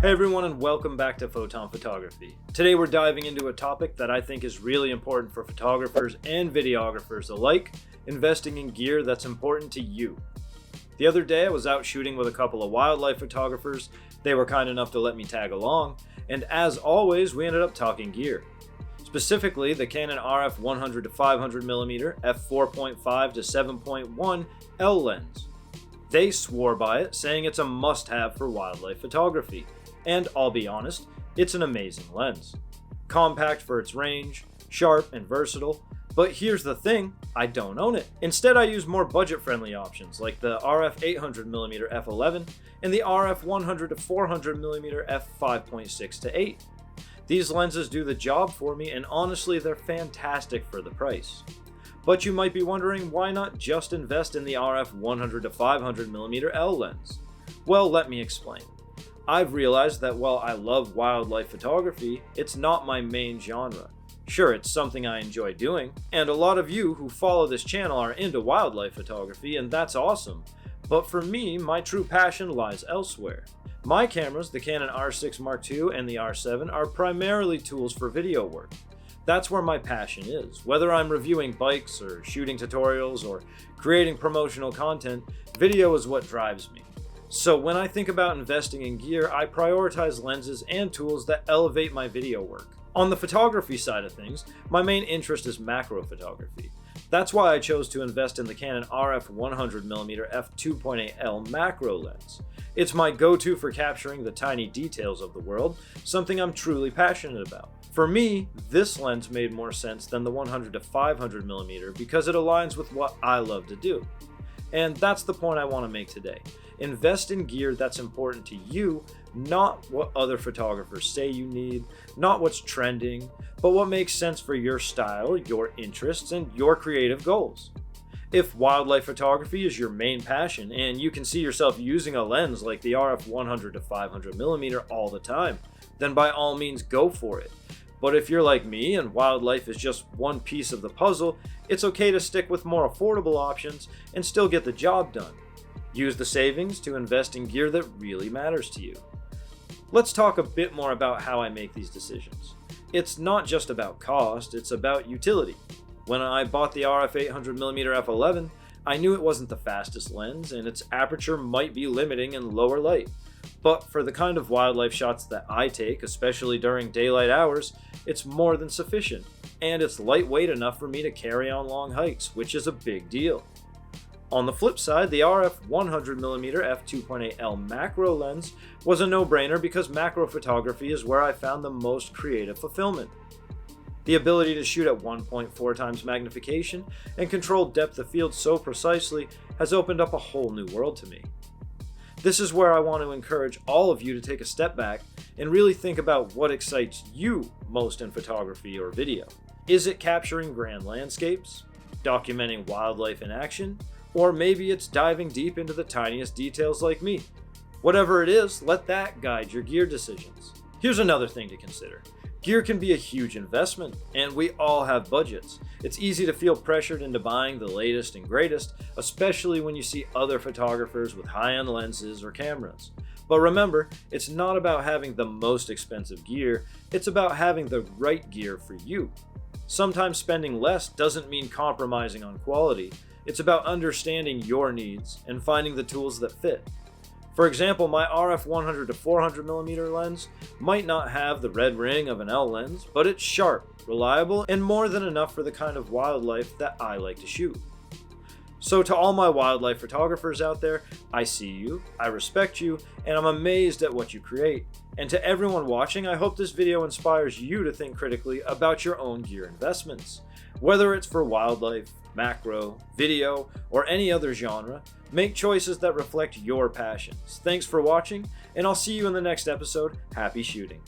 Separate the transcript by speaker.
Speaker 1: Hey everyone, and welcome back to Photon Photography. Today we're diving into a topic that I think is really important for photographers and videographers alike, investing in gear that's important to you. The other day I was out shooting with a couple of wildlife photographers. They were kind enough to let me tag along, and as always we ended up talking gear. Specifically the Canon RF 100 to 500mm f4.5 to 7.1 L lens. They swore by it, saying it's a must-have for wildlife photography. And I'll be honest, it's an amazing lens. Compact for its range, sharp and versatile, but here's the thing, I don't own it. Instead I use more budget-friendly options like the RF 800mm f11 and the RF 100 to 400mm f5.6 to 8. These lenses do the job for me, and honestly they're fantastic for the price. But you might be wondering, why not just invest in the RF 100 to 500mm L lens? Well, let me explain. I've realized that while I love wildlife photography, it's not my main genre. Sure, it's something I enjoy doing, and a lot of you who follow this channel are into wildlife photography, and that's awesome. But for me, my true passion lies elsewhere. My cameras, the Canon R6 Mark II and the R7, are primarily tools for video work. That's where my passion is. Whether I'm reviewing bikes or shooting tutorials or creating promotional content, video is what drives me. So when I think about investing in gear, I prioritize lenses and tools that elevate my video work. On the photography side of things, my main interest is macro photography. That's why I chose to invest in the Canon RF 100mm f2.8L macro lens. It's my go-to for capturing the tiny details of the world, something I'm truly passionate about. For me, this lens made more sense than the 100 to 500mm because it aligns with what I love to do. And that's the point I want to make today. Invest in gear that's important to you, not what other photographers say you need, not what's trending, but what makes sense for your style, your interests, and your creative goals. If wildlife photography is your main passion and you can see yourself using a lens like the RF 100 to 500mm all the time, then by all means go for it. But if you're like me and wildlife is just one piece of the puzzle, it's okay to stick with more affordable options and still get the job done. Use the savings to invest in gear that really matters to you. Let's talk a bit more about how I make these decisions. It's not just about cost, it's about utility. When I bought the RF 800mm f11, I knew it wasn't the fastest lens and its aperture might be limiting in lower light. But for the kind of wildlife shots that I take, especially during daylight hours, it's more than sufficient. And it's lightweight enough for me to carry on long hikes, which is a big deal. On the flip side, the RF 100mm f2.8L macro lens was a no-brainer because macro photography is where I found the most creative fulfillment. The ability to shoot at 1.4 times magnification and control depth of field so precisely has opened up a whole new world to me. This is where I want to encourage all of you to take a step back and really think about what excites you most in photography or video. Is it capturing grand landscapes, documenting wildlife in action, or maybe it's diving deep into the tiniest details like me? Whatever it is, let that guide your gear decisions. Here's another thing to consider. Gear can be a huge investment, and we all have budgets. It's easy to feel pressured into buying the latest and greatest, especially when you see other photographers with high-end lenses or cameras. But remember, it's not about having the most expensive gear, it's about having the right gear for you. Sometimes spending less doesn't mean compromising on quality. It's about understanding your needs and finding the tools that fit. For example, my RF 100 to 400mm lens might not have the red ring of an L lens, but it's sharp, reliable, and more than enough for the kind of wildlife that I like to shoot. So to all my wildlife photographers out there, I see you, I respect you, and I'm amazed at what you create. And to everyone watching, I hope this video inspires you to think critically about your own gear investments. Whether it's for wildlife, macro, video, or any other genre, make choices that reflect your passions. Thanks for watching, and I'll see you in the next episode. Happy shooting.